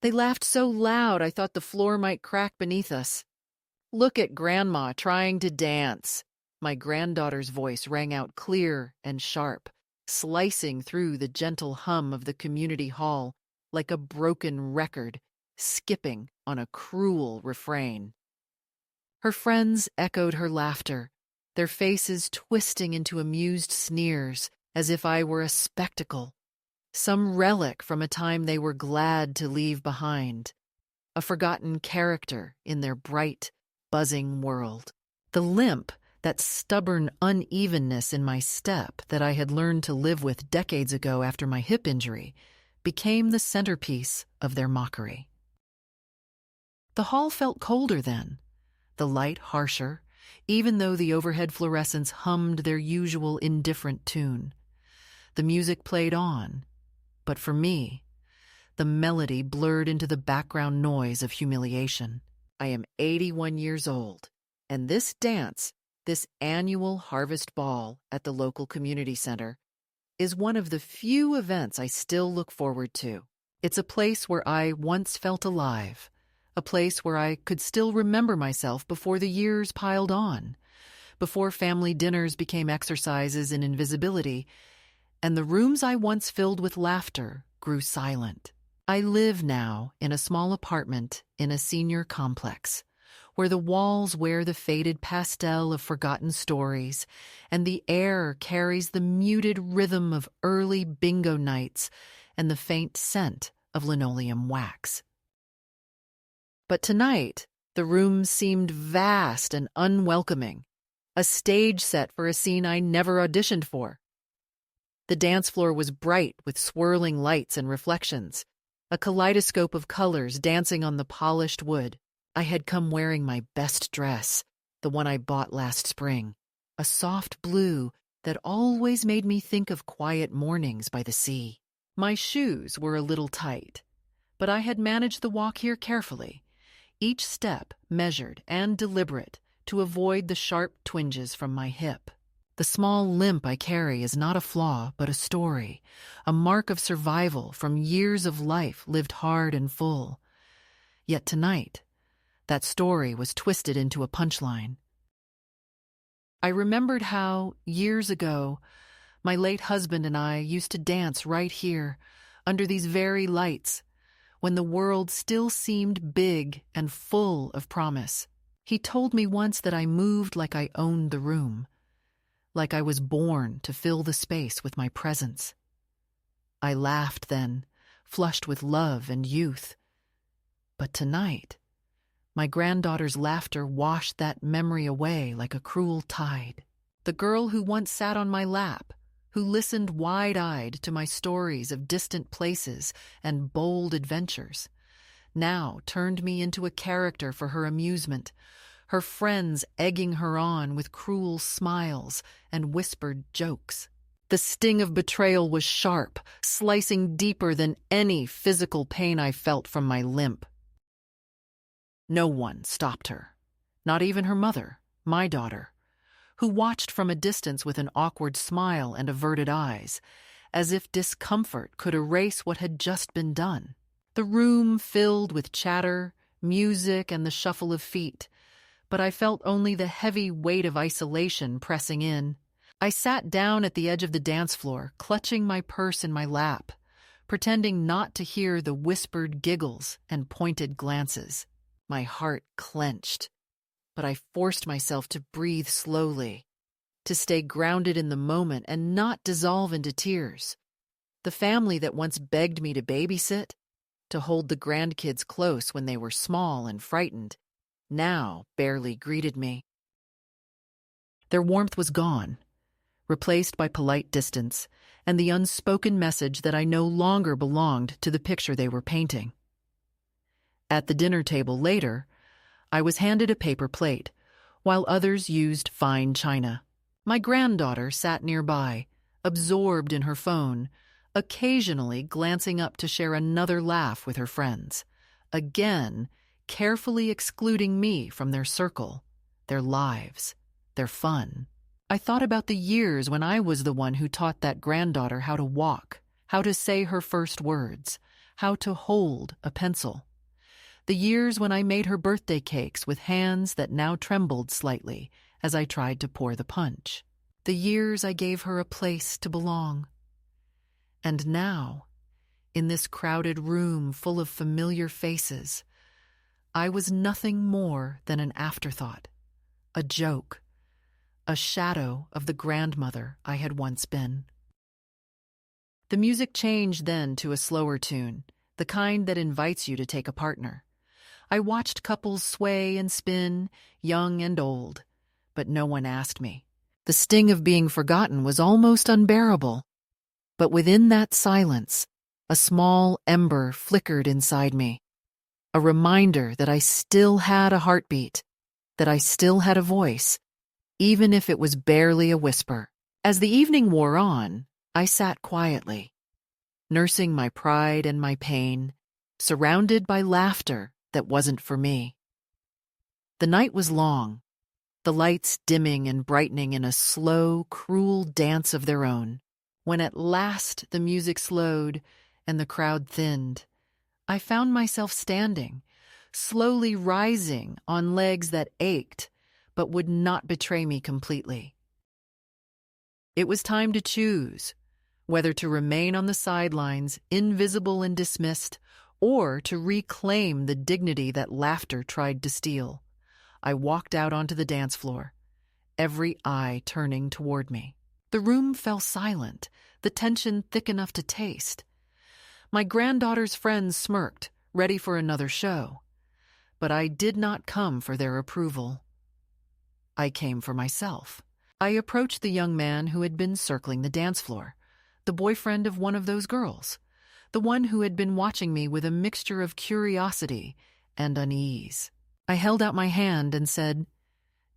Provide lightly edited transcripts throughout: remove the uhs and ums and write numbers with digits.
They laughed so loud I thought the floor might crack beneath us. "Look at Grandma trying to dance." My granddaughter's voice rang out clear and sharp, slicing through the gentle hum of the community hall like a broken record, skipping on a cruel refrain. Her friends echoed her laughter, their faces twisting into amused sneers as if I were a spectacle, some relic from a time they were glad to leave behind, a forgotten character in their bright, buzzing world. The limp, that stubborn unevenness in my step that I had learned to live with decades ago after my hip injury, became the centerpiece of their mockery. The hall felt colder then, the light harsher, even though the overhead fluorescents hummed their usual indifferent tune. The music played on, but for me, the melody blurred into the background noise of humiliation. I am 81 years old, and this dance, this annual harvest ball at the local community center, is one of the few events I still look forward to. It's a place where I once felt alive, a place where I could still remember myself before the years piled on, before family dinners became exercises in invisibility, and the rooms I once filled with laughter grew silent. I live now in a small apartment in a senior complex, where the walls wear the faded pastel of forgotten stories, and the air carries the muted rhythm of early bingo nights and the faint scent of linoleum wax. But tonight, the room seemed vast and unwelcoming, a stage set for a scene I never auditioned for. The dance floor was bright with swirling lights and reflections, a kaleidoscope of colors dancing on the polished wood. I had come wearing my best dress, the one I bought last spring, a soft blue that always made me think of quiet mornings by the sea. My shoes were a little tight, but I had managed the walk here carefully, each step measured and deliberate to avoid the sharp twinges from my hip. The small limp I carry is not a flaw, but a story, a mark of survival from years of life lived hard and full. Yet tonight, that story was twisted into a punchline. I remembered how, years ago, my late husband and I used to dance right here, under these very lights, when the world still seemed big and full of promise. He told me once that I moved like I owned the room, like I was born to fill the space with my presence. I laughed then, flushed with love and youth. But tonight, my granddaughter's laughter washed that memory away like a cruel tide. The girl who once sat on my lap, who listened wide-eyed to my stories of distant places and bold adventures, now turned me into a character for her amusement, her friends egging her on with cruel smiles and whispered jokes. The sting of betrayal was sharp, slicing deeper than any physical pain I felt from my limp. No one stopped her, not even her mother, my daughter, who watched from a distance with an awkward smile and averted eyes, as if discomfort could erase what had just been done. The room filled with chatter, music, and the shuffle of feet, but I felt only the heavy weight of isolation pressing in. I sat down at the edge of the dance floor, clutching my purse in my lap, pretending not to hear the whispered giggles and pointed glances. My heart clenched, but I forced myself to breathe slowly, to stay grounded in the moment and not dissolve into tears. The family that once begged me to babysit, to hold the grandkids close when they were small and frightened, now barely greeted me. Their warmth was gone, replaced by polite distance and the unspoken message that I no longer belonged to the picture they were painting. At the dinner table later, I was handed a paper plate, while others used fine china. My granddaughter sat nearby, absorbed in her phone, occasionally glancing up to share another laugh with her friends, again carefully excluding me from their circle, their lives, their fun. I thought about the years when I was the one who taught that granddaughter how to walk, how to say her first words, how to hold a pencil. The years when I made her birthday cakes with hands that now trembled slightly as I tried to pour the punch. The years I gave her a place to belong. And now, in this crowded room full of familiar faces, I was nothing more than an afterthought, a joke, a shadow of the grandmother I had once been. The music changed then to a slower tune, the kind that invites you to take a partner. I watched couples sway and spin, young and old, but no one asked me. The sting of being forgotten was almost unbearable. But within that silence, a small ember flickered inside me, a reminder that I still had a heartbeat, that I still had a voice, even if it was barely a whisper. As the evening wore on, I sat quietly, nursing my pride and my pain, surrounded by laughter that wasn't for me. The night was long, the lights dimming and brightening in a slow, cruel dance of their own. When at last the music slowed and the crowd thinned, I found myself standing, slowly rising on legs that ached but would not betray me completely. It was time to choose whether to remain on the sidelines, invisible and dismissed, or to reclaim the dignity that laughter tried to steal. I walked out onto the dance floor, every eye turning toward me. The room fell silent, the tension thick enough to taste. My granddaughter's friends smirked, ready for another show. But I did not come for their approval. I came for myself. I approached the young man who had been circling the dance floor, the boyfriend of one of those girls, the one who had been watching me with a mixture of curiosity and unease. I held out my hand and said,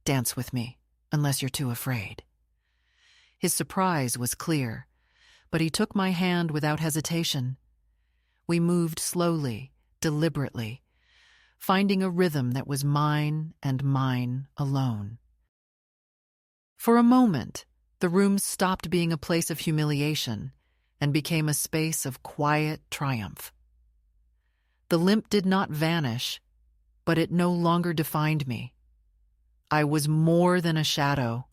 "Dance with me, unless you're too afraid." His surprise was clear, but he took my hand without hesitation. We moved slowly, deliberately, finding a rhythm that was mine and mine alone. For a moment, the room stopped being a place of humiliation and became a space of quiet triumph. The limp did not vanish, but it no longer defined me. I was more than a shadow,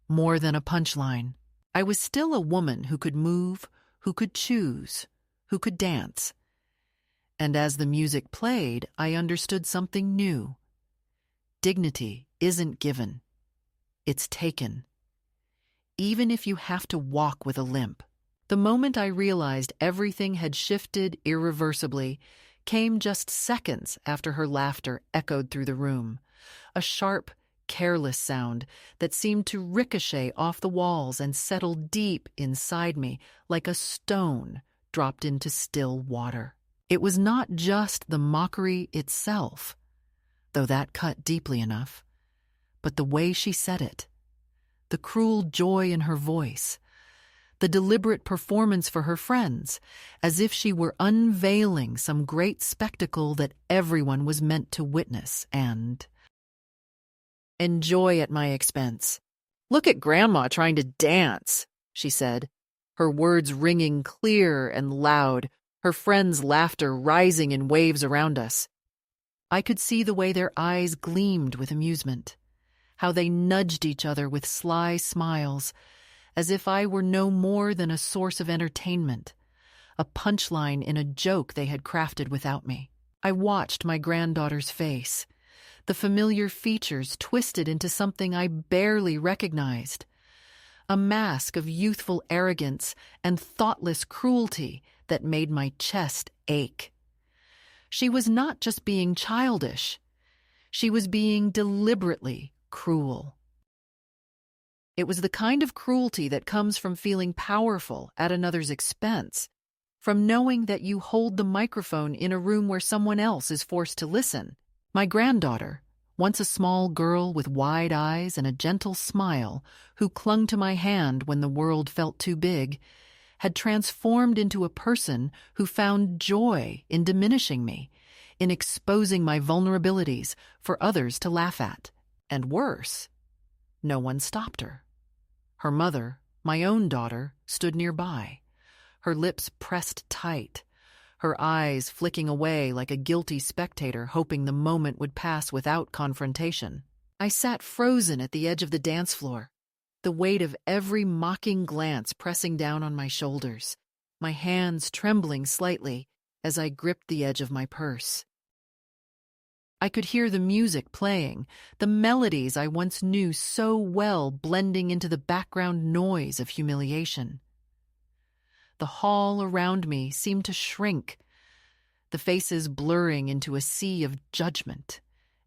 more than a punchline. I was still a woman who could move, who could choose, who could dance. And as the music played, I understood something new. Dignity isn't given. It's taken. Even if you have to walk with a limp. The moment I realized everything had shifted irreversibly came just seconds after her laughter echoed through the room, a sharp, careless sound that seemed to ricochet off the walls and settle deep inside me like a stone dropped into still water. It was not just the mockery itself, though that cut deeply enough, but the way she said it, the cruel joy in her voice, the deliberate performance for her friends, as if she were unveiling some great spectacle that everyone was meant to witness and enjoy at my expense. "Look at Grandma trying to dance," she said, her words ringing clear and loud, her friends' laughter rising in waves around us. I could see the way their eyes gleamed with amusement, how they nudged each other with sly smiles, as if I were no more than a source of entertainment, a punchline in a joke they had crafted without me. I watched my granddaughter's face, the familiar features twisted into something I barely recognized, a mask of youthful arrogance and thoughtless cruelty that made my chest ache. She was not just being childish, she was being deliberately cruel. It was the kind of cruelty that comes from feeling powerful at another's expense, from knowing that you hold the microphone in a room where someone else is forced to listen. My granddaughter, once a small girl with wide eyes and a gentle smile who clung to my hand when the world felt too big, had transformed into a person who found joy in diminishing me, in exposing my vulnerabilities for others to laugh at. And worse, no one stopped her. Her mother, my own daughter, stood nearby, her lips pressed tight, her eyes flicking away like a guilty spectator hoping the moment would pass without confrontation. I sat frozen at the edge of the dance floor, the weight of every mocking glance pressing down on my shoulders, my hands trembling slightly as I gripped the edge of my purse. I could hear the music playing, the melodies I once knew so well blending into the background noise of humiliation. The hall around me seemed to shrink, the faces blurring into a sea of judgment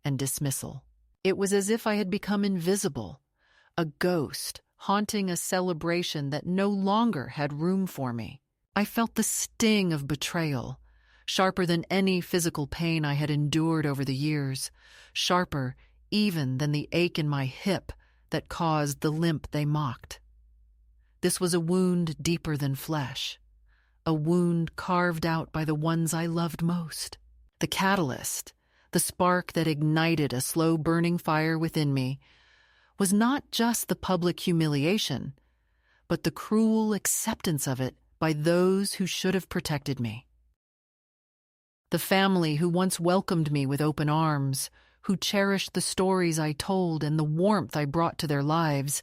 and dismissal. It was as if I had become invisible, a ghost haunting a celebration that no longer had room for me. I felt the sting of betrayal, sharper than any physical pain I had endured over the years, sharper even than the ache in my hip that caused the limp they mocked. This was a wound deeper than flesh, a wound carved out by the ones I loved most. The catalyst, the spark that ignited a slow-burning fire within me, was not just the public humiliation, but the cruel acceptance of it by those who should have protected me. The family who once welcomed me with open arms, who cherished the stories I told and the warmth I brought to their lives,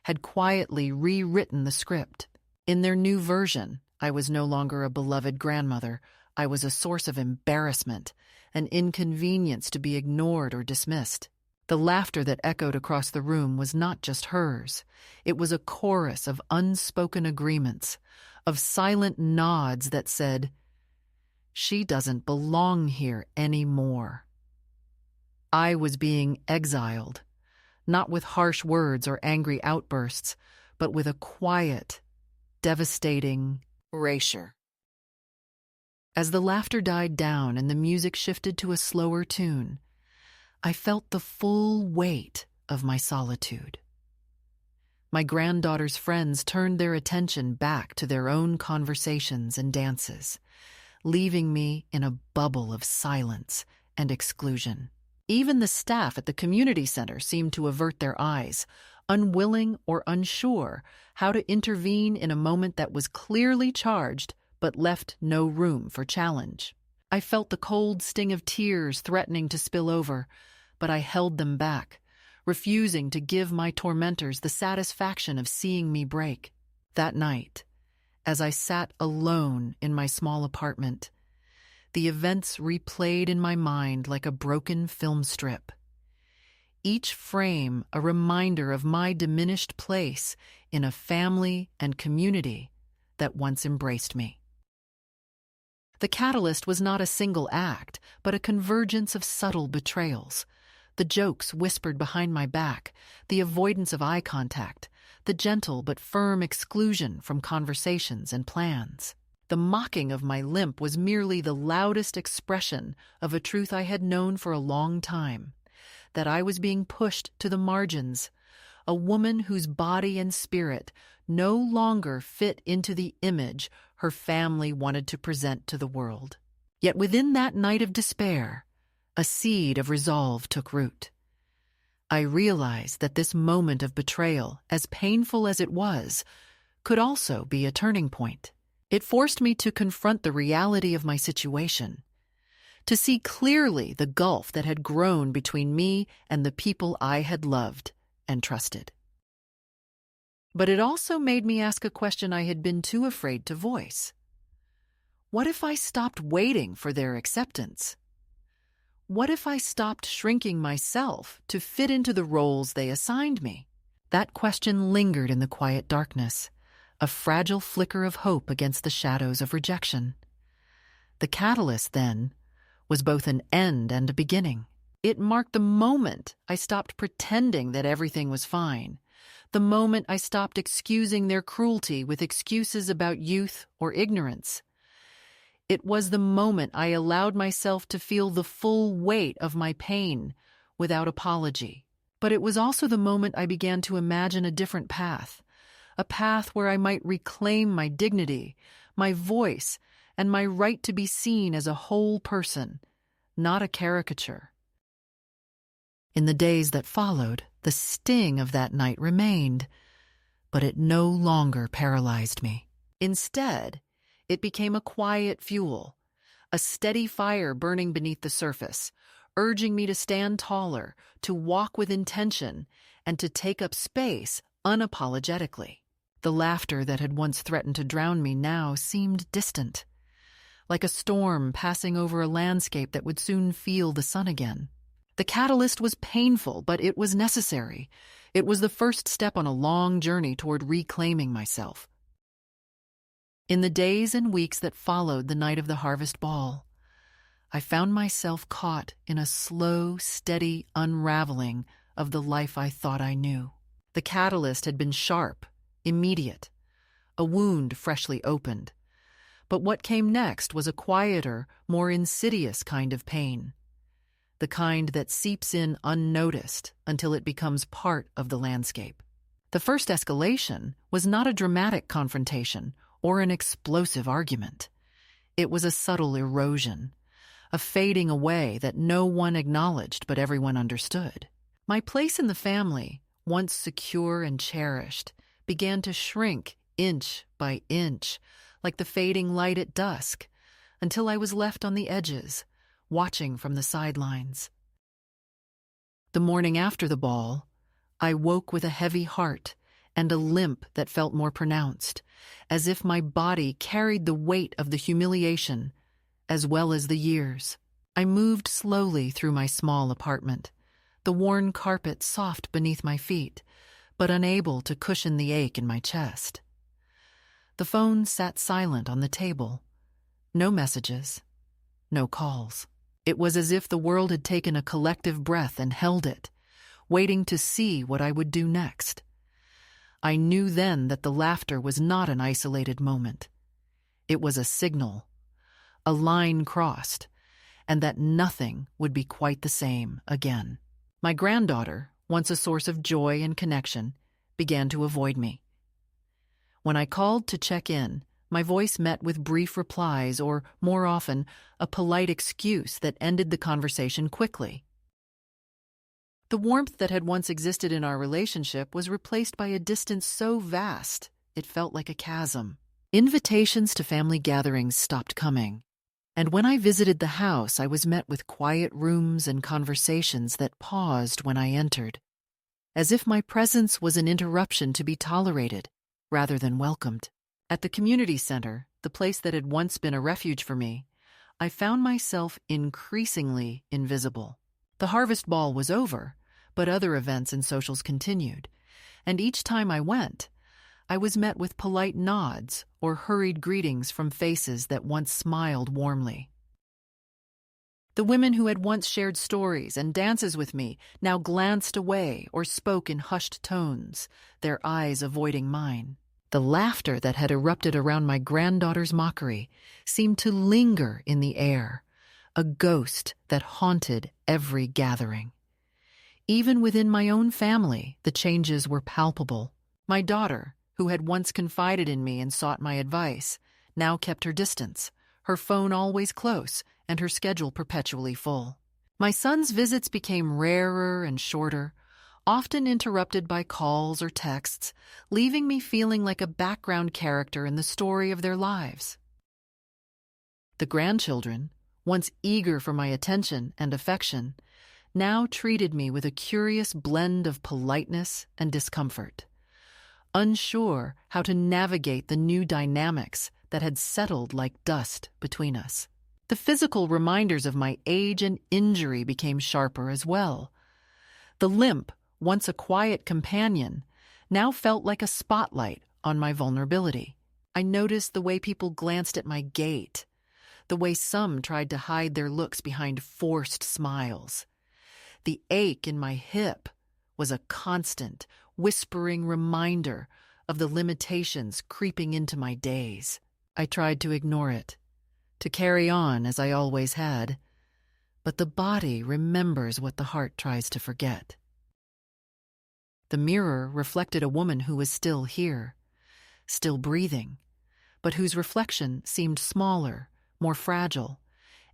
had quietly rewritten the script. In their new version, I was no longer a beloved grandmother. I was a source of embarrassment, an inconvenience to be ignored or dismissed. The laughter that echoed across the room was not just hers. It was a chorus of unspoken agreements, of silent nods that said, "She doesn't belong here anymore." I was being exiled, not with harsh words or angry outbursts, but with a quiet, devastating erasure. As the laughter died down and the music shifted to a slower tune, I felt the full weight of my solitude. My granddaughter's friends turned their attention back to their own conversations and dances, leaving me in a bubble of silence and exclusion. Even the staff at the community center seemed to avert their eyes, unwilling or unsure how to intervene in a moment that was clearly charged but left no room for challenge. I felt the cold sting of tears threatening to spill over, but I held them back, refusing to give my tormentors the satisfaction of seeing me break. That night, as I sat alone in my small apartment, the events replayed in my mind like a broken film strip. Each frame a reminder of my diminished place in a family and community that once embraced me. The catalyst was not a single act, but a convergence of subtle betrayals. The jokes whispered behind my back, the avoidance of eye contact, the gentle but firm exclusion from conversations and plans. The mocking of my limp was merely the loudest expression of a truth I had known for a long time, that I was being pushed to the margins, a woman whose body and spirit no longer fit into the image her family wanted to present to the world. Yet within that night of despair, a seed of resolve took root. I realized that this moment of betrayal, as painful as it was, could also be a turning point. It forced me to confront the reality of my situation, to see clearly the gulf that had grown between me and the people I had loved and trusted. But it also made me ask a question I had been too afraid to voice. What if I stopped waiting for their acceptance? What if I stopped shrinking myself to fit into the roles they assigned me? That question lingered in the quiet darkness, a fragile flicker of hope against the shadows of rejection. The catalyst, then, was both an end and a beginning. It marked the moment I stopped pretending that everything was fine, the moment I stopped excusing their cruelty with excuses about youth or ignorance. It was the moment I allowed myself to feel the full weight of my pain without apology. But it was also the moment I began to imagine a different path, a path where I might reclaim my dignity, my voice, and my right to be seen as a whole person, not a caricature. In the days that followed, the sting of that night remained, but it no longer paralyzed me. Instead, it became a quiet fuel, a steady fire burning beneath the surface, urging me to stand taller, to walk with intention, and to take up space unapologetically. The laughter that had once threatened to drown me now seemed distant, like a storm passing over a landscape that would soon feel the sun again. The catalyst was painful, but it was necessary. It was the first step on a long journey toward reclaiming myself. In the days and weeks that followed the night of the Harvest Ball, I found myself caught in a slow, steady unraveling of the life I thought I knew. The catalyst had been sharp, immediate, a wound freshly opened. But what came next was a quieter, more insidious kind of pain. The kind that seeps in unnoticed until it becomes part of the landscape. The first escalation was not a dramatic confrontation or an explosive argument. It was a subtle erosion, a fading away that no one acknowledged but everyone understood. My place in the family, once secure and cherished, began to shrink inch by inch, like the fading light at dusk, until I was left on the edges, watching from the sidelines. The morning after the ball, I woke with a heavy heart and a limp that felt more pronounced, as if my body carried the weight of the humiliation as well as the years. I moved slowly through my small apartment, the worn carpet soft beneath my feet, but unable to cushion the ache in my chest. The phone sat silent on the table. No messages, no calls. It was as if the world had taken a collective breath and held it, waiting to see what I would do next. I knew then that the laughter was not an isolated moment. It was a signal, a line crossed, and that nothing would be quite the same again. My granddaughter, once a source of joy and connection, began to avoid me. When I called to check in, my voice met with brief replies or, more often, a polite excuse that ended the conversation quickly. The warmth that had once existed in our relationship was replaced by a distance so vast it felt like a chasm. Invitations to family gatherings stopped coming, and when I visited the house, I was met with quiet rooms and conversations that paused when I entered, as if my presence was an interruption to be tolerated rather than welcomed. At the community center, the place that had once been a refuge for me, I found myself increasingly invisible. The Harvest Ball was over, but other events and socials continued, and each time I went, I was met with polite nods or hurried greetings from faces that once smiled warmly. The women who had once shared stories and dances with me now glanced away or spoke in hushed tones, their eyes avoiding mine. The laughter that had erupted around my granddaughter's mockery seemed to linger in the air, a ghost that haunted every gathering. Even within my own family, the changes were palpable. My daughter, who had once confided in me and sought my advice, now kept her distance, her phone always close and her schedule perpetually full. My son's visits became rarer and shorter, often interrupted by calls or texts, leaving me feeling like a background character in the story of their lives. The grandchildren, once eager for my attention and affection, now treated me with a curious blend of politeness and discomfort, unsure how to navigate the new dynamics that had settled like dust between us. The physical reminders of my age and injury became sharper as well. The limp, once a quiet companion, now felt like a spotlight on my vulnerability. I noticed the way people glanced at my gait, the way some tried to hide their looks behind forced smiles. The ache in my hip was a constant, whispering reminder of the limitations creeping into my days. I tried to ignore it, to carry on as I always had, but the body remembers what the heart tries to forget. The mirror reflected a woman who was still here, still breathing, but whose reflection seemed smaller, more fragile,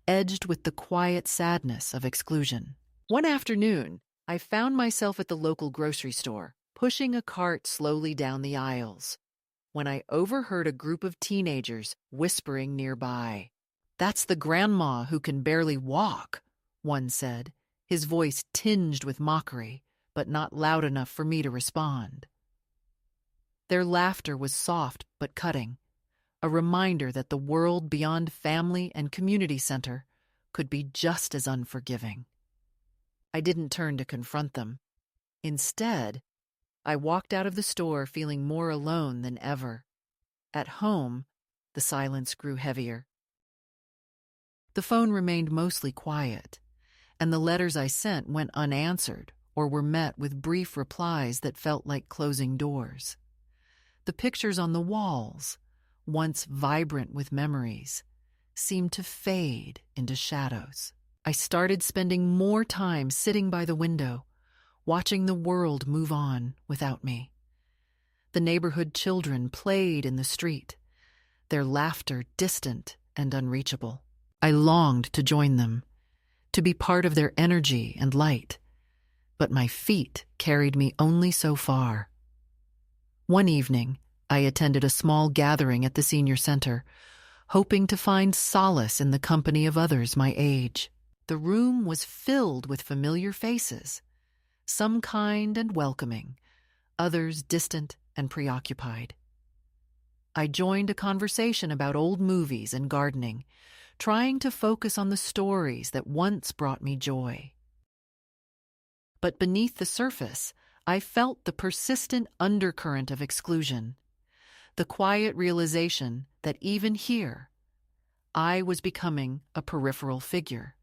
edged with the quiet sadness of exclusion. One afternoon, I found myself at the local grocery store, pushing a cart slowly down the aisles, when I overheard a group of teenagers whispering nearby. "That's the grandma who can barely walk," one said, his voice tinged with mockery, but not loud enough for me to respond. Their laughter was soft but cutting, a reminder that the world beyond family and community center could be just as unforgiving. I didn't turn to confront them. Instead, I walked out of the store feeling more alone than ever. At home, the silence grew heavier. The phone remained mostly quiet, and the letters I sent went unanswered or were met with brief replies that felt like closing doors. The pictures on the walls, once vibrant with memories, seemed to fade into shadows. I started spending more time sitting by the window, watching the world move on without me. The neighborhood children played in the street, their laughter distant and unreachable. I longed to join them, to be part of their energy and light, but my feet carried me only so far. One evening, I attended a small gathering at the senior center, hoping to find solace in the company of others my age. The room was filled with familiar faces, some kind and welcoming, others distant and preoccupied. I joined a conversation about old movies and gardening, trying to focus on the stories that once brought me joy. But beneath the surface, I felt the persistent undercurrent of exclusion, the quiet realization that even here, I was becoming a peripheral figure.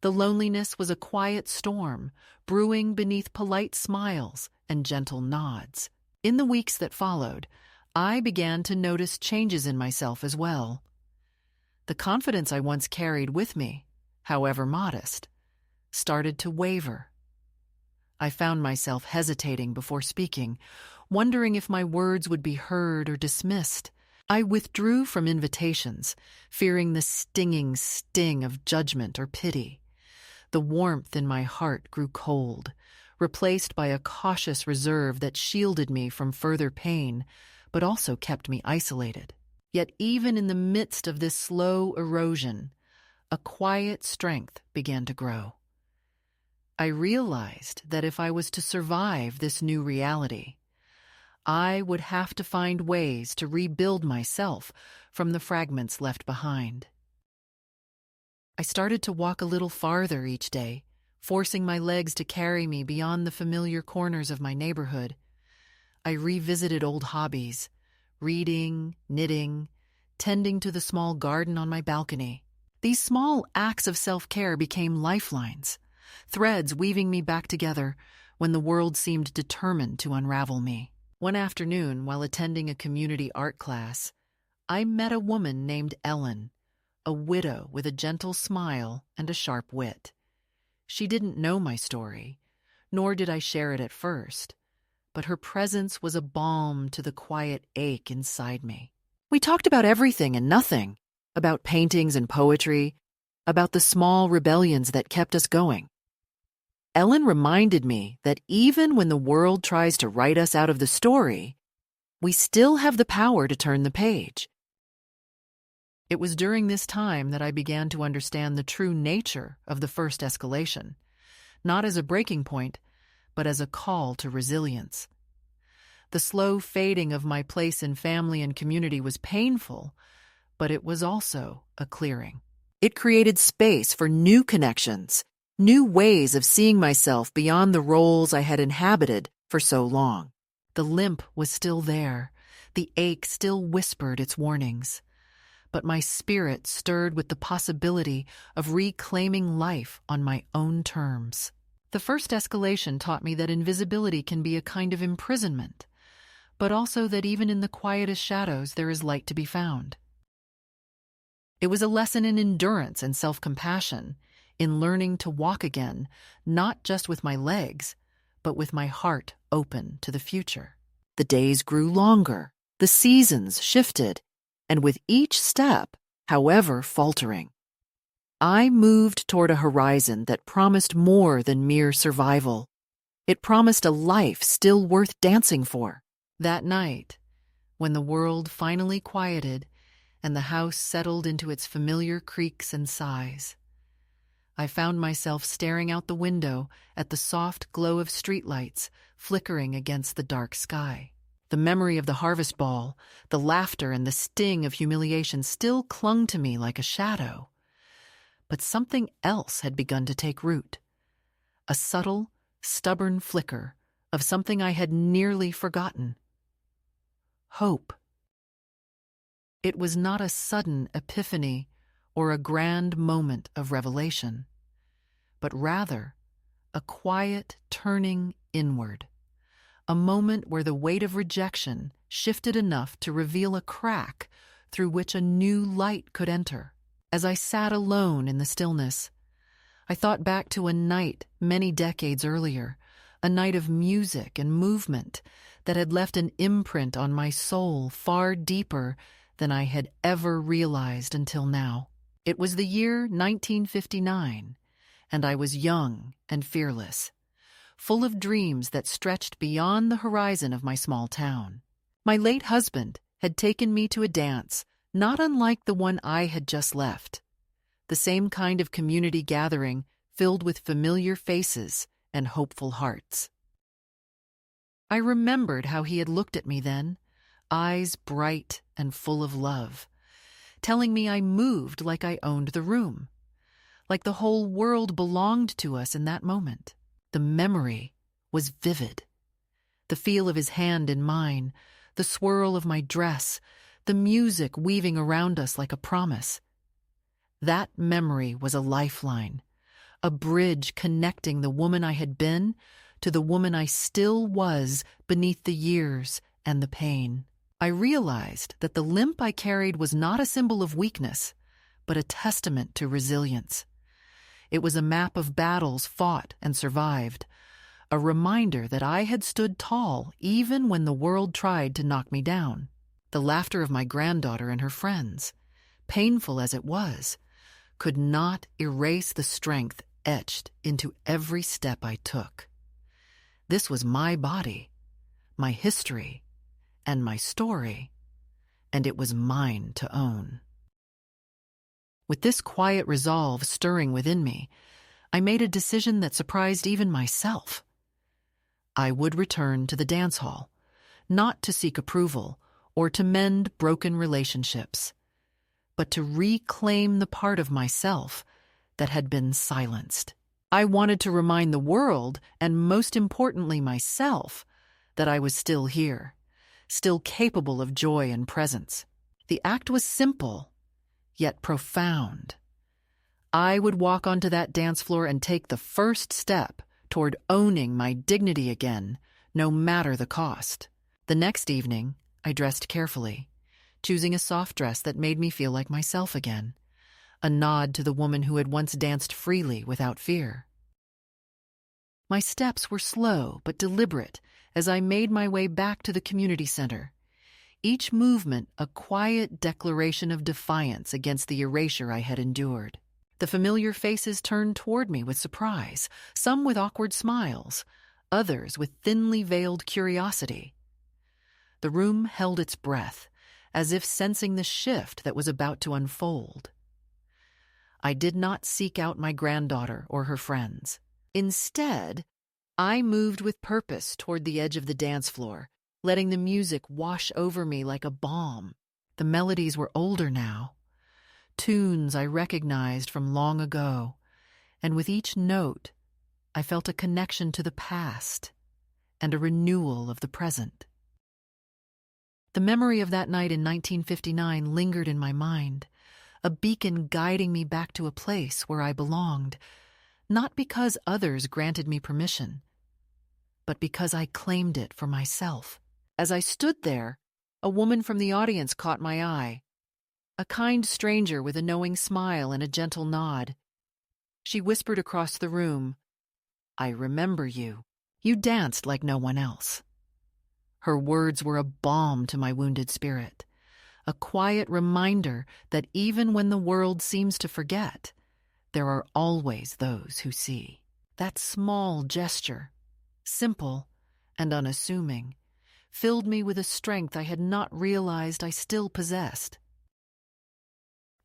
The loneliness was a quiet storm, brewing beneath polite smiles and gentle nods. In the weeks that followed, I began to notice changes in myself as well. The confidence I once carried with me, however modest, started to waver. I found myself hesitating before speaking, wondering if my words would be heard or dismissed. I withdrew from invitations, fearing the stinging sting of judgment or pity. The warmth in my heart grew cold, replaced by a cautious reserve that shielded me from further pain, but also kept me isolated. Yet even in the midst of this slow erosion, a quiet strength began to grow. I realized that if I was to survive this new reality, I would have to find ways to rebuild myself from the fragments left behind. I started to walk a little farther each day, forcing my legs to carry me beyond the familiar corners of my neighborhood. I revisited old hobbies, reading, knitting, tending to the small garden on my balcony. These small acts of self-care became lifelines, threads weaving me back together when the world seemed determined to unravel me. One afternoon, while attending a community art class, I met a woman named Ellen, a widow with a gentle smile and a sharp wit. She didn't know my story, nor did I share it at first, but her presence was a balm to the quiet ache inside me. We talked about everything and nothing, about paintings and poetry, about the small rebellions that kept us going. Ellen reminded me that even when the world tries to write us out of the story, we still have the power to turn the page. It was during this time that I began to understand the true nature of the first escalation, not as a breaking point, but as a call to resilience. The slow fading of my place in family and community was painful, but it was also a clearing. It created space for new connections, new ways of seeing myself beyond the roles I had inhabited for so long. The limp was still there, the ache still whispered its warnings, but my spirit stirred with the possibility of reclaiming life on my own terms. The first escalation taught me that invisibility can be a kind of imprisonment, but also that even in the quietest shadows there is light to be found. It was a lesson in endurance and self-compassion, in learning to walk again, not just with my legs, but with my heart open to the future. The days grew longer, the seasons shifted, and with each step, however faltering, I moved toward a horizon that promised more than mere survival. It promised a life still worth dancing for. That night, when the world finally quieted and the house settled into its familiar creaks and sighs. I found myself staring out the window at the soft glow of streetlights flickering against the dark sky. The memory of the harvest ball, the laughter and the sting of humiliation still clung to me like a shadow. But something else had begun to take root. A subtle, stubborn flicker of something I had nearly forgotten. Hope. It was not a sudden epiphany or a grand moment of revelation, but rather a quiet turning inward, a moment where the weight of rejection shifted enough to reveal a crack through which a new light could enter. As I sat alone in the stillness, I thought back to a night many decades earlier, a night of music and movement that had left an imprint on my soul far deeper than I had ever realized until now. It was the year 1959, and I was young and fearless, full of dreams that stretched beyond the horizon of my small town. My late husband had taken me to a dance not unlike the one I had just left, the same kind of community gathering filled with familiar faces and hopeful hearts. I remembered how he had looked at me then, eyes bright and full of love, telling me I moved like I owned the room, like the whole world belonged to us in that moment. The memory was vivid. The feel of his hand in mine, the swirl of my dress, the music weaving around us like a promise. That memory was a lifeline, a bridge connecting the woman I had been to the woman I still was beneath the years and the pain. I realized that the limp I carried was not a symbol of weakness, but a testament to resilience. It was a map of battles fought and survived, a reminder that I had stood tall even when the world tried to knock me down. The laughter of my granddaughter and her friends, painful as it was, could not erase the strength etched into every step I took. This was my body, my history, and my story, and it was mine to own. With this quiet resolve stirring within me, I made a decision that surprised even myself. I would return to the dance hall, not to seek approval or to mend broken relationships, but to reclaim the part of myself that had been silenced. I wanted to remind the world, and most importantly myself, that I was still here, still capable of joy and presence. The act was simple, yet profound. I would walk onto that dance floor and take the first step toward owning my dignity again, no matter the cost. The next evening, I dressed carefully, choosing a soft dress that made me feel like myself again, a nod to the woman who had once danced freely without fear. My steps were slow but deliberate as I made my way back to the community center, each movement a quiet declaration of defiance against the erasure I had endured. The familiar faces turned toward me with surprise, some with awkward smiles, others with thinly veiled curiosity. The room held its breath, as if sensing the shift that was about to unfold. I did not seek out my granddaughter or her friends. Instead, I moved with purpose toward the edge of the dance floor, letting the music wash over me like a balm. The melodies were older now, tunes I recognized from long ago, and with each note, I felt a connection to the past and a renewal of the present. The memory of that night in 1959 lingered in my mind, a beacon guiding me back to a place where I belonged, not because others granted me permission, but because I claimed it for myself. As I stood there, a woman from the audience caught my eye, a kind stranger with a knowing smile and a gentle nod. She whispered across the room, "I remember you. You danced like no one else." Her words were a balm to my wounded spirit, a quiet reminder that even when the world seems to forget, there are always those who see. That small gesture, simple and unassuming, filled me with a strength I had not realized I still possessed.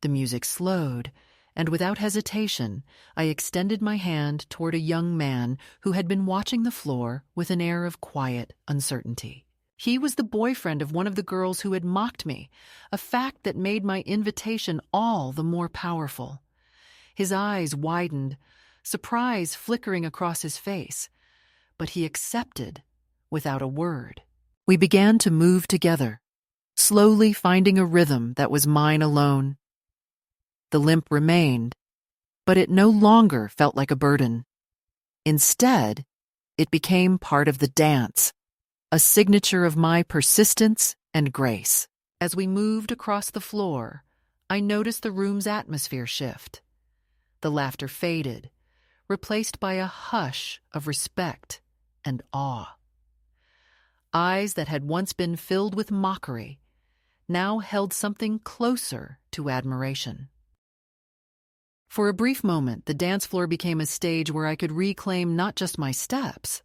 The music slowed, and without hesitation, I extended my hand toward a young man who had been watching the floor with an air of quiet uncertainty. He was the boyfriend of one of the girls who had mocked me, a fact that made my invitation all the more powerful. His eyes widened, surprise flickering across his face, but he accepted without a word. We began to move together, slowly finding a rhythm that was mine alone. The limp remained, but it no longer felt like a burden. Instead, it became part of the dance, a signature of my persistence and grace. As we moved across the floor, I noticed the room's atmosphere shift. The laughter faded, replaced by a hush of respect and awe. Eyes that had once been filled with mockery now held something closer to admiration. For a brief moment, the dance floor became a stage where I could reclaim not just my steps,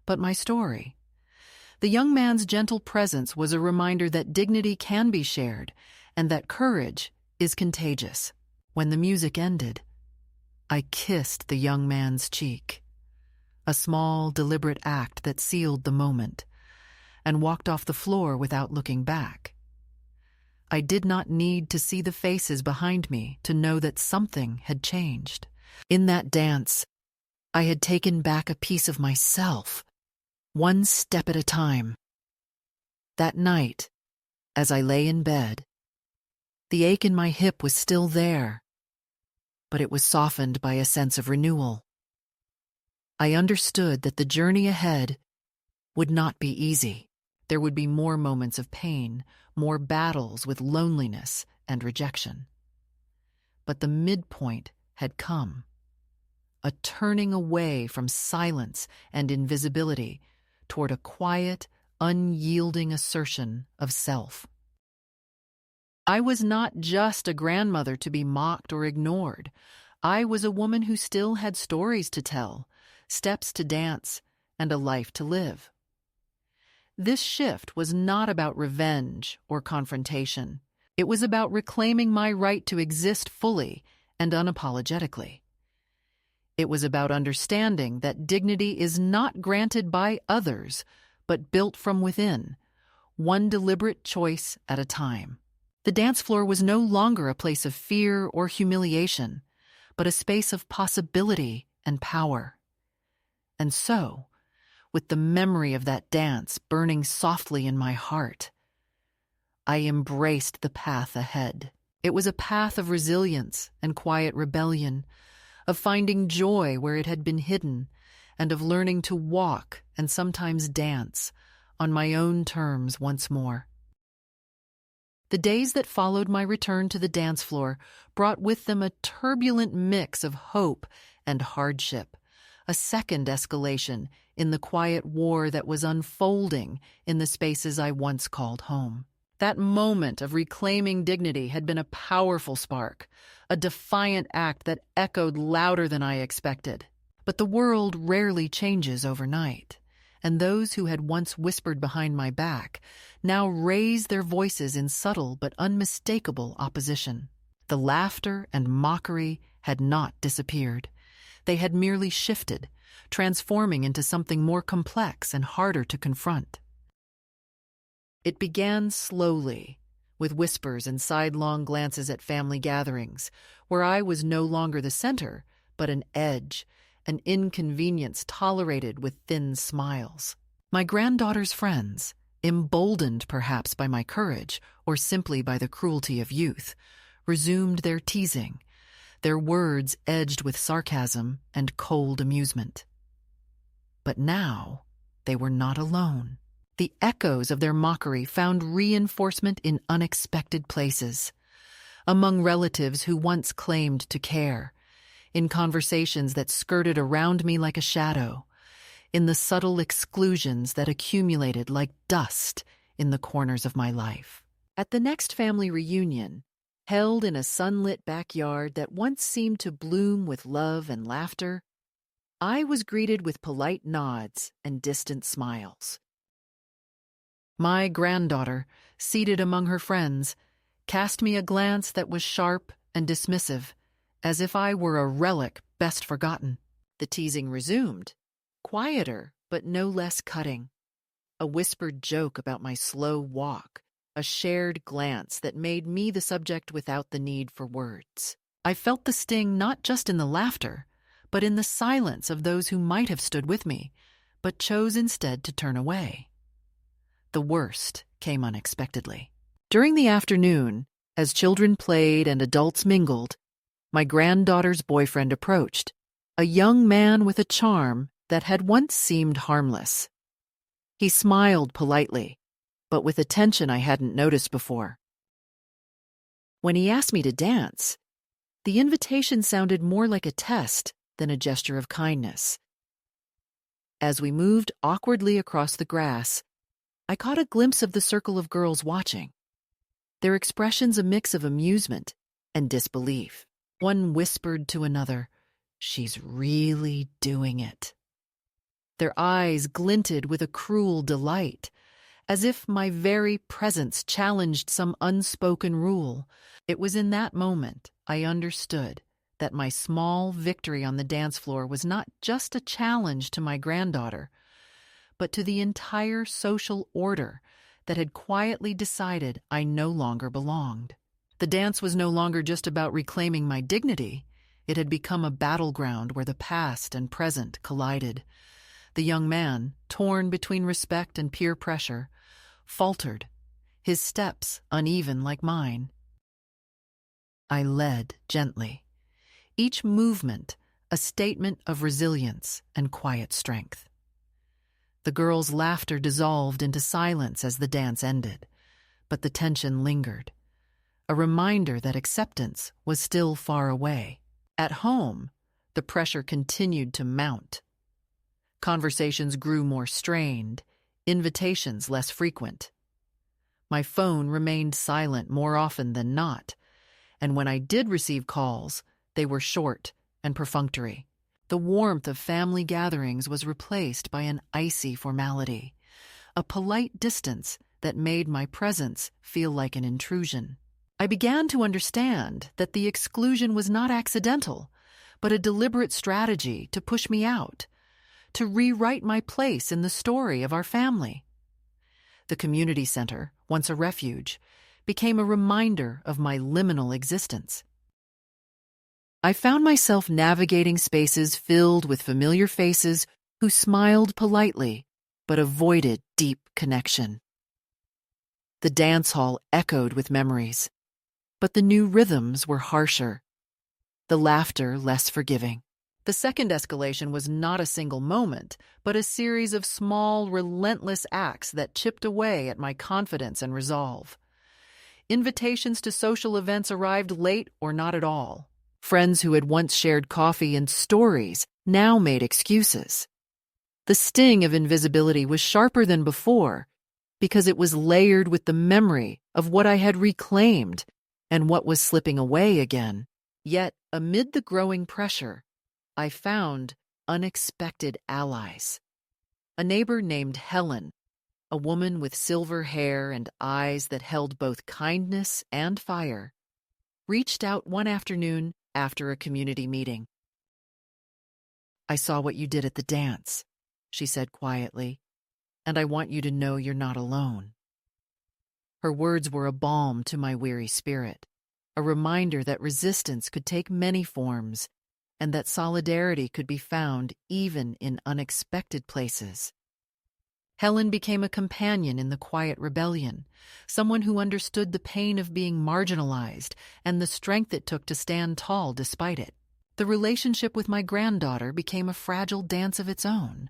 but my story. The young man's gentle presence was a reminder that dignity can be shared and that courage is contagious. When the music ended, I kissed the young man's cheek, a small, deliberate act that sealed the moment, and walked off the floor without looking back. I did not need to see the faces behind me to know that something had changed. In that dance, I had taken back a piece of myself, one step at a time. That night, as I lay in bed, the ache in my hip was still there, but it was softened by a sense of renewal. I understood that the journey ahead would not be easy. There would be more moments of pain, more battles with loneliness and rejection. But the midpoint had come, a turning away from silence and invisibility toward a quiet, unyielding assertion of self. I was not just a grandmother to be mocked or ignored. I was a woman who still had stories to tell, steps to dance, and a life to live. This shift was not about revenge or confrontation. It was about reclaiming my right to exist fully and unapologetically. It was about understanding that dignity is not granted by others, but built from within, one deliberate choice at a time. The dance floor was no longer a place of fear or humiliation, but a space of possibility and power. And so, with the memory of that dance burning softly in my heart, I embraced the path ahead. It was a path of resilience and quiet rebellion, of finding joy where it had been hidden, and of learning to walk and sometimes dance on my own terms once more. The days that followed my return to the dance floor brought with them a turbulent mix of hope and hardship, a second escalation in the quiet war that was unfolding in the spaces I once called home. That moment of reclaiming dignity had been a powerful spark, a defiant act that echoed louder than I expected. But the world rarely changes overnight, and those who had once whispered behind my back now raised their voices in subtle but unmistakable opposition. The laughter and mockery had not disappeared. They had merely shifted, transforming into something more complex and harder to confront. It began slowly, with whispers and sidelong glances at family gatherings, where I was no longer the center, but an edge, an inconvenience tolerated with thin smiles. My granddaughter's friends, emboldened perhaps by my courage or simply by the cruelty of youth, resumed their teasing, their words edged with sarcasm and cold amusement. But now they were not alone. The echoes of their mockery found reinforcement in unexpected places, among relatives who once claimed to care, in conversations that skirted around me like a shadow, in the subtle exclusions that accumulated like dust in the corners of my life. At the next family reunion, held in a sunlit backyard that once seemed to bloom with love and laughter, I was greeted with polite nods and distant smiles. My granddaughter, seated among her friends, cast me a glance that was sharp and dismissive, as if I were a relic best forgotten. The teasing resumed, quieter but no less cutting. A whispered joke about my slow walk, a shared glance that made me the subject without the need for words. I felt the sting not just in the laughter, but in the silence of those who might have stood with me, but chose instead to turn away. The worst came unexpectedly. During the afternoon, as children played and adults mingled, my granddaughter's boyfriend approached, a young man with a charm that had once seemed harmless. He smiled politely, but with a tension I hadn't noticed before. When he asked me to dance, the invitation sounded more like a test than a gesture of kindness. As we moved awkwardly across the grass, I caught a glimpse of the circle of girls watching, their expressions a mix of amusement and disbelief. One whispered to another, "She's really doing it." Their eyes glinted with a cruel delight, as if my very presence challenged some unspoken rule. It was in that moment I understood that my small victory on the dance floor was not just a challenge to my granddaughter, but to the entire social order that had quietly decided I no longer belonged. The dance was no longer just about reclaiming my dignity. It had become a battleground where the past and present collided. The young man, torn between respect and peer pressure, faltered, his steps uneven like mine. I led gently, each movement a statement of resilience and quiet strength. The girls' laughter dissolved into silence as the dance ended, but the tension lingered, a reminder that acceptance was still far away. At home, the pressure continued to mount. Conversations grew more strained, invitations less frequent. My phone remained silent more often than not, and when I did receive calls, they were short and perfunctory. The warmth of family gatherings was replaced by an icy formality, a polite distance that made my presence feel like an intrusion. I began to understand that the exclusion was not accidental, but a deliberate strategy to push me out, to rewrite my place in the story of our family. The community center, once a refuge, became a reminder of my liminal existence. I found myself navigating spaces filled with familiar faces who smiled politely but avoided deep connection. The dance hall echoed with memories, but the new rhythms were harsher, the laughter less forgiving. The second escalation was not a single moment, but a series of small, relentless acts that chipped away at my confidence and resolve. Invitations to social events arrived late or not at all. Friends who had once shared coffee and stories now made excuses. The sting of invisibility was sharper than before because it was layered with the memory of what I had reclaimed and what was slipping away again. Yet, amid the growing pressure, I found unexpected allies. A neighbor named Helen, a woman with silver hair and eyes that held both kindness and fire, reached out one afternoon after a community meeting. "I saw what you did at the dance," she said quietly, "and I want you to know you're not alone." Her words were a balm to my weary spirit, a reminder that resistance could take many forms and that solidarity could be found even in unexpected places. Helen became a companion in the quiet rebellion, someone who understood the pain of being marginalized and the strength it took to stand tall despite it. The relationship with my granddaughter became a fragile dance of its own,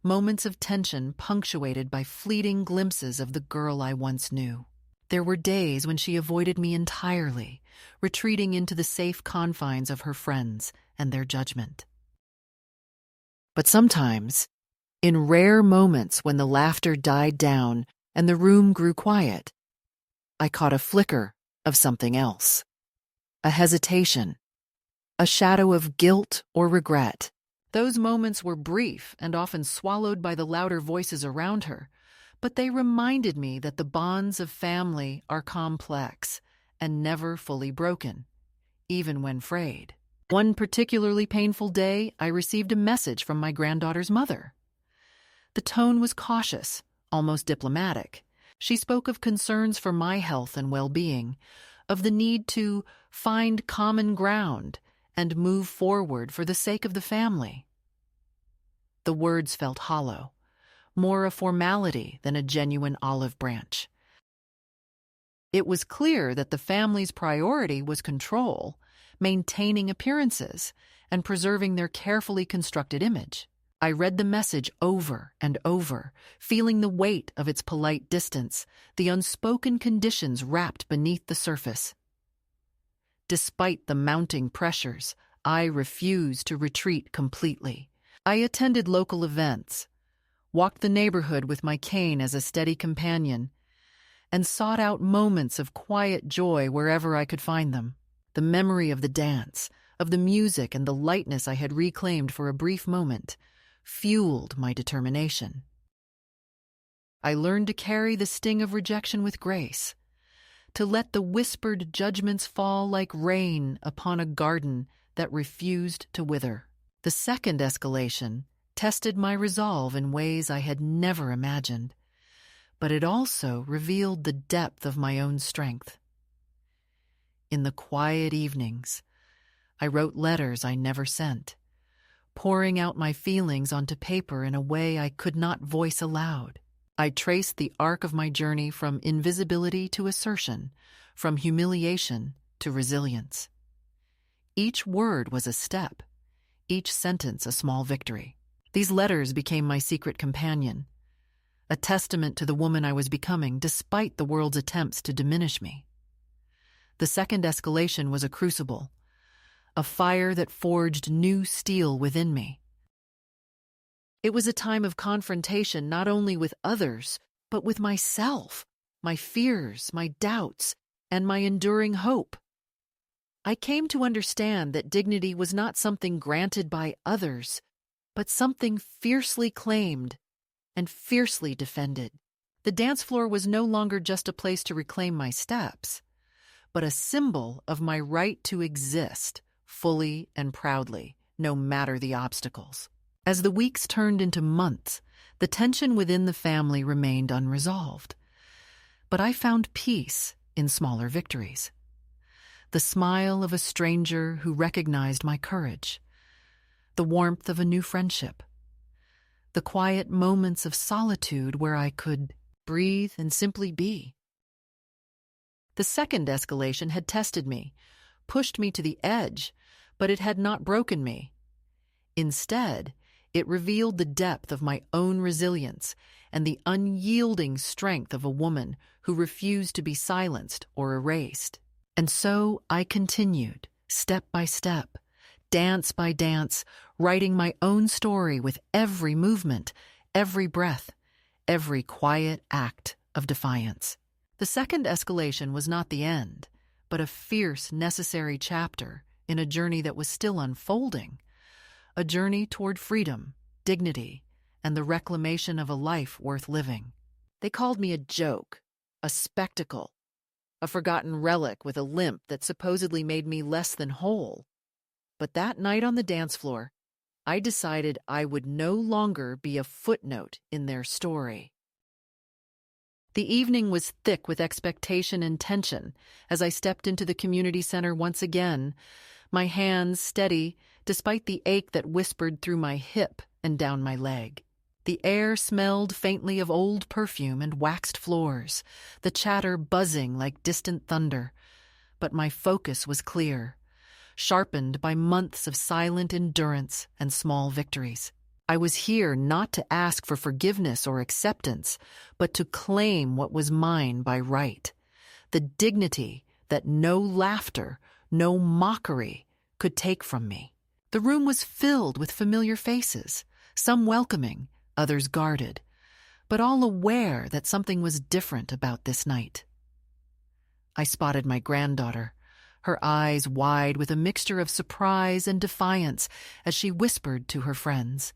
moments of tension punctuated by fleeting glimpses of the girl I once knew. There were days when she avoided me entirely, retreating into the safe confines of her friends and their judgment. But sometimes, in rare moments when the laughter died down and the room grew quiet, I caught a flicker of something else. A hesitation, a shadow of guilt or regret. Those moments were brief and often swallowed by the louder voices around her, but they reminded me that the bonds of family are complex and never fully broken, even when frayed. One particularly painful day, I received a message from my granddaughter's mother. The tone was cautious, almost diplomatic. She spoke of concerns for my health and well-being, of the need to find common ground and move forward for the sake of the family. The words felt hollow, more a formality than a genuine olive branch. It was clear that the family's priority was control, maintaining appearances, and preserving their carefully constructed image. I read the message over and over, feeling the weight of its polite distance, the unspoken conditions wrapped beneath the surface. Despite the mounting pressures, I refused to retreat completely. I attended local events, walked the neighborhood with my cane as a steady companion, and sought out moments of quiet joy wherever I could find them. The memory of the dance, of the music and the lightness I had reclaimed for a brief moment, fueled my determination. I learned to carry the sting of rejection with grace, to let the whispered judgments fall like rain upon a garden that refused to wither. The second escalation tested my resolve in ways I had never imagined, but it also revealed the depth of my own strength. In the quiet evenings, I wrote letters I never sent, pouring out my feelings onto paper in a way I could not voice aloud. I traced the arc of my journey from invisibility to assertion, from humiliation to resilience. Each word was a step, each sentence a small victory. These letters became my secret companion, a testament to the woman I was becoming despite the world's attempts to diminish me. The second escalation was a crucible, a fire that forged new steel within me. It was a time of confrontation not only with others, but with myself, my fears, my doubts, and my enduring hope. I came to understand that dignity was not something granted by others, but something fiercely claimed and fiercely defended. The dance floor was no longer just a place to reclaim my steps, but a symbol of my right to exist fully and proudly, no matter the obstacles. As the weeks turned into months, the tension within the family remained unresolved. But I found peace in smaller victories. The smile of a stranger who recognized my courage, the warmth of a new friendship, the quiet moments of solitude where I could breathe and simply be. The second escalation had tested me, pushed me to the edge, but it had not broken me. Instead, it revealed the depth of my own resilience and the unyielding strength of a woman who refused to be silenced or erased. And so I continued, step by step, dance by dance, writing my own story with every movement, every breath, every quiet act of defiance. The second escalation was not the end, but a fierce, necessary chapter in a journey that was still unfolding, a journey toward freedom, dignity, and the reclamation of a life worth living. They called me a joke, a spectacle, a forgotten relic with a limp that supposedly made me less than whole. But that night on the dance floor, I decided I would no longer be a footnote in their story. The evening was thick with expectation and tension as I stepped into the community center once again, my hands steady despite the ache that whispered through my hip and down my leg. The air smelled faintly of old perfume and waxed floors, the chatter buzzing like distant thunder. But my focus was clear, sharpened by months of silent endurance and small victories. I was here not to ask for forgiveness or acceptance, but to claim what was mine by right, the dignity that no laughter, no mockery could take from me. The room was filled with familiar faces, some welcoming, others guarded, but all aware that something was different about this night. I spotted my granddaughter, her eyes wide with a mixture of surprise and defiance as she whispered to her friends.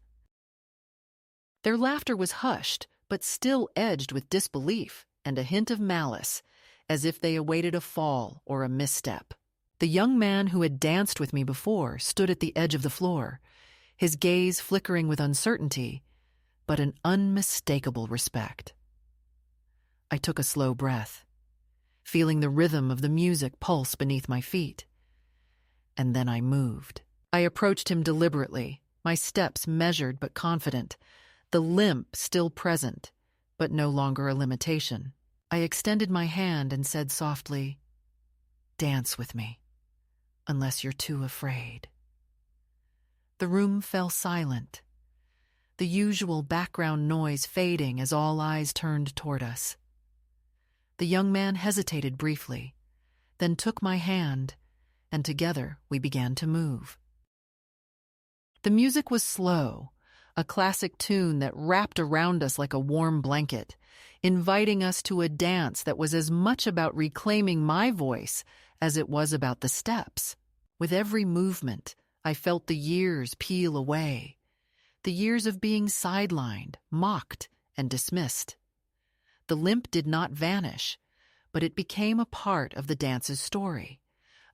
Their laughter was hushed, but still edged with disbelief and a hint of malice, as if they awaited a fall or a misstep. The young man who had danced with me before stood at the edge of the floor, his gaze flickering with uncertainty, but an unmistakable respect. I took a slow breath, feeling the rhythm of the music pulse beneath my feet. And then I moved. I approached him deliberately, my steps measured but confident, the limp still present, but no longer a limitation. I extended my hand and said softly, "Dance with me, unless you're too afraid." The room fell silent, the usual background noise fading as all eyes turned toward us. The young man hesitated briefly, then took my hand, and together we began to move. The music was slow, a classic tune that wrapped around us like a warm blanket, inviting us to a dance that was as much about reclaiming my voice as it was about the steps. With every movement, I felt the years peel away, the years of being sidelined, mocked, and dismissed. The limp did not vanish, but it became a part of the dance's story,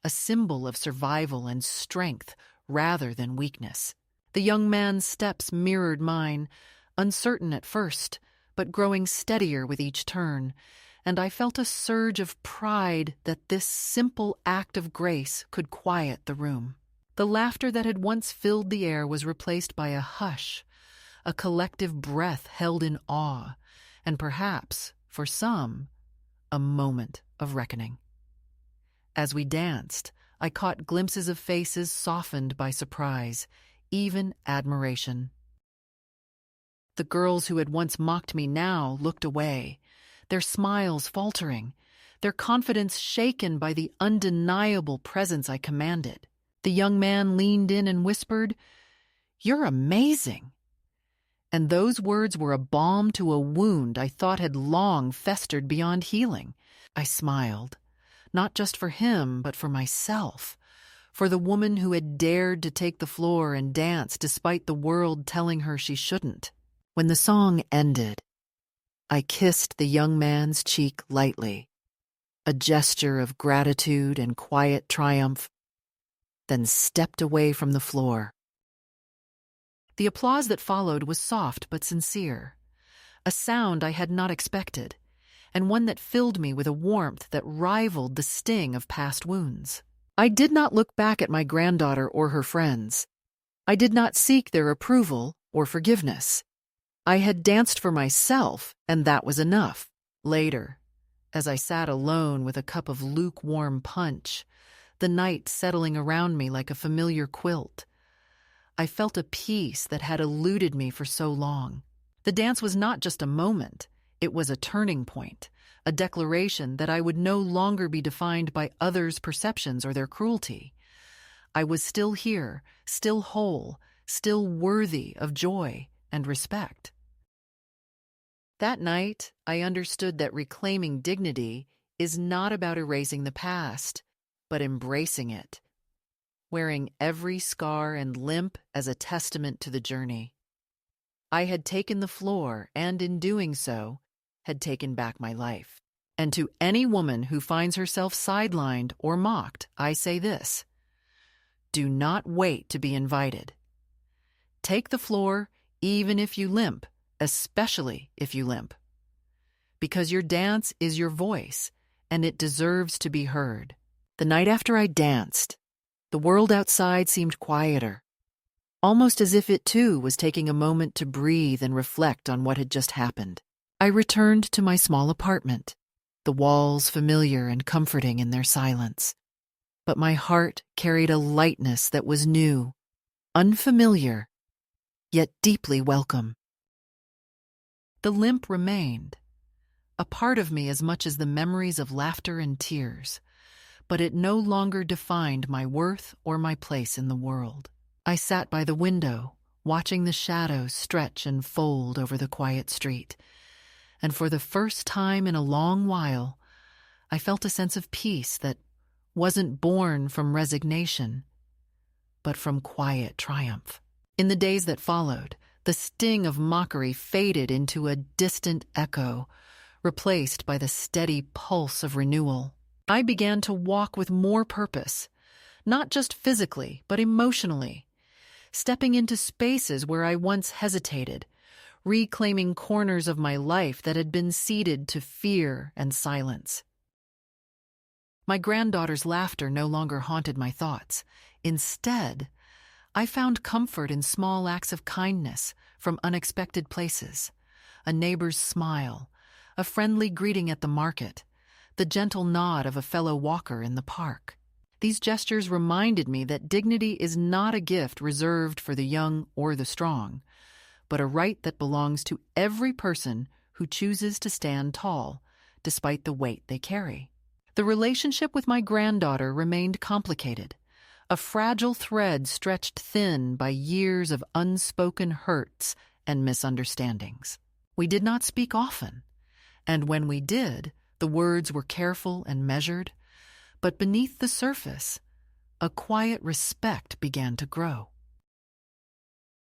a symbol of survival and strength rather than weakness. The young man's steps mirrored mine, uncertain at first, but growing steadier with each turn, and I felt a surge of pride that this simple act of grace could quiet the room. The laughter that had once filled the air was replaced by a hush, a collective breath held in awe, and perhaps, for some, a moment of reckoning. As we danced, I caught glimpses of faces softened by surprise, even admiration. The girls who had once mocked me now looked away, their smiles faltering, their confidence shaken by the undeniable presence I commanded. The young man leaned in and whispered, "You're amazing." And those words were a balm to a wound I thought had long festered beyond healing. I smiled, not just for him, but for myself, for the woman who had dared to take the floor and dance despite the world telling her she shouldn't. When the song ended, I kissed the young man's cheek lightly, a gesture of gratitude and quiet triumph, then stepped away from the floor. The applause that followed was soft but sincere, a sound I had not expected, and one that filled me with a warmth that rivaled the sting of past wounds. I did not look back at my granddaughter or her friends. I did not seek their approval or forgiveness. I had danced for myself, and that was enough. Later, as I sat alone with a cup of lukewarm punch, the night settling around me like a familiar quilt, I felt a peace that had eluded me for so long. The dance was not just a moment, it was a turning point, a declaration that I would no longer be defined by others' perceptions or their cruelty. I was still here, still whole, still worthy of joy and respect. That night, I understood that reclaiming dignity is not about erasing the past, but embracing it, wearing every scar and limp as a testament to the journey. I had taken the floor, and in doing so, had taken back my life. And to any woman who finds herself sidelined or mocked, I say this: do not wait to be invited. Take the floor, even if you limp, especially if you limp. Because your dance is your voice, and it deserves to be heard. The night after I danced, the world outside seemed quieter, almost as if it too was taking a moment to breathe and reflect on what had just happened. I returned to my small apartment, the walls familiar and comforting in their silence. But my heart carried a lightness that was new, unfamiliar, yet deeply welcome. The limp remained, a part of me as much as the memories of laughter and tears, but it no longer defined my worth or my place in the world. I sat by the window, watching the shadows stretch and fold over the quiet street, and for the first time in a long while, I felt a sense of peace that wasn't born from resignation, but from quiet triumph. In the days that followed, the sting of mockery faded into a distant echo, replaced by the steady pulse of renewal. I began to walk with more purpose, not just physically, but emotionally, stepping into spaces where I once hesitated, reclaiming corners of my life that had been ceded to fear and silence. My granddaughter's laughter no longer haunted my thoughts. Instead, I found comfort in small acts of kindness from unexpected places: a neighbor's smile, a friendly greeting at the market, the gentle nod of a fellow walker in the park. These gestures reminded me that dignity is not a gift reserved for the young or the strong, but a right that belongs to every person who chooses to stand tall, despite the weight they carry. The relationship with my granddaughter remained complicated, a fragile thread stretched thin by years of unspoken hurts and misunderstandings. We did not speak often, and when we did, the words were careful and measured, but beneath the surface, a quiet respect began to grow.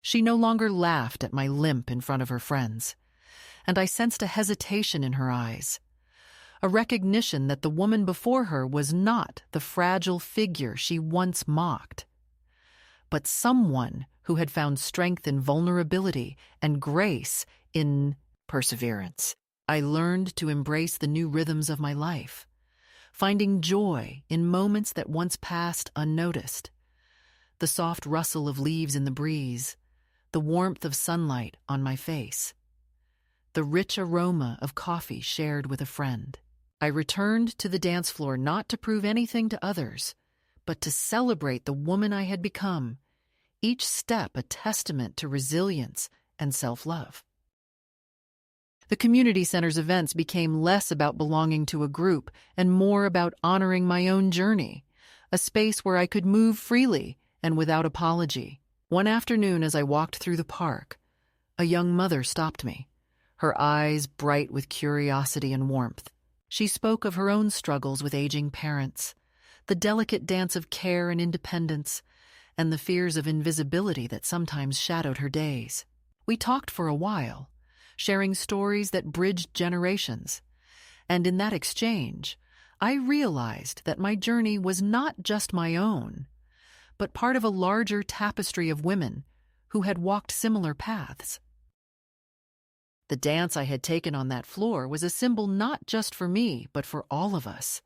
She no longer laughed at my limp in front of her friends, and I sensed a hesitation in her eyes, a recognition that the woman before her was not the fragile figure she once mocked, but someone who had found strength in vulnerability and grace in perseverance. I learned to embrace the new rhythms of my life, finding joy in moments that once passed unnoticed: the soft rustle of leaves in the breeze, the warmth of sunlight on my face, the rich aroma of coffee shared with a friend. I returned to the dance floor not to prove anything to others, but to celebrate the woman I had become, each step a testament to resilience and self-love. The community center's events became less about belonging to a group and more about honoring my own journey, a space where I could move freely and without apology. One afternoon, as I walked through the park, a young mother stopped me, her eyes bright with curiosity and warmth. She spoke of her own struggles with aging parents, the delicate dance of care and independence, and the fears of invisibility that sometimes shadowed her days. We talked for a while, sharing stories that bridged generations, and in that exchange, I realized that my journey was not just my own, but part of a larger tapestry of women who had walked similar paths. The dance I had taken on that floor was a symbol not just for me, but for all of us,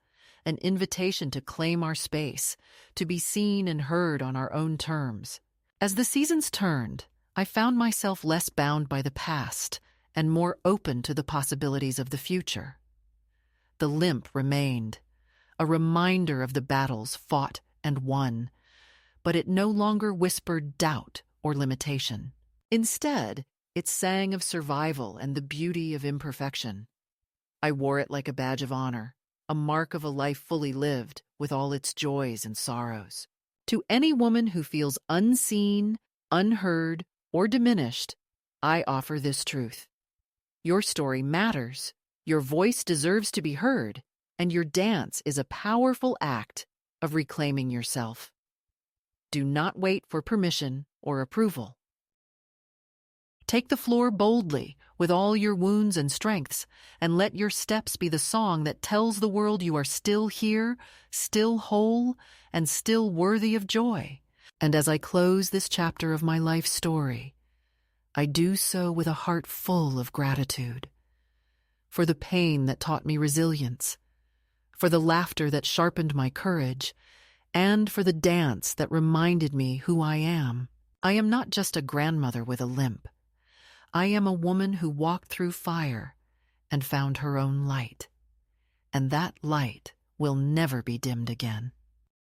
an invitation to claim our space, to be seen and heard on our own terms. As the seasons turned, I found myself less bound by the past and more open to the possibilities of the future. The limp remained, a reminder of the battles fought and won, but it no longer whispered doubt or limitation. Instead, it sang of survival and the beauty of imperfection. I wore it like a badge of honor, a mark of a life fully lived with all its joys and sorrows. To any woman who feels unseen, unheard, or diminished, I offer this truth: your story matters, your voice deserves to be heard, and your dance is a powerful act of reclaiming yourself. Do not wait for permission or approval. Take the floor boldly, with all your wounds and strengths, and let your steps be the song that tells the world you are still here, still whole, and still worthy of joy. And as I close this chapter of my life story, I do so with a heart full of gratitude for the pain that taught me resilience, for the laughter that sharpened my courage, and for the dance that reminded me who I am. I am not just a grandmother with a limp. I am a woman who walked through fire and found her own light, and that light will never be dimmed again.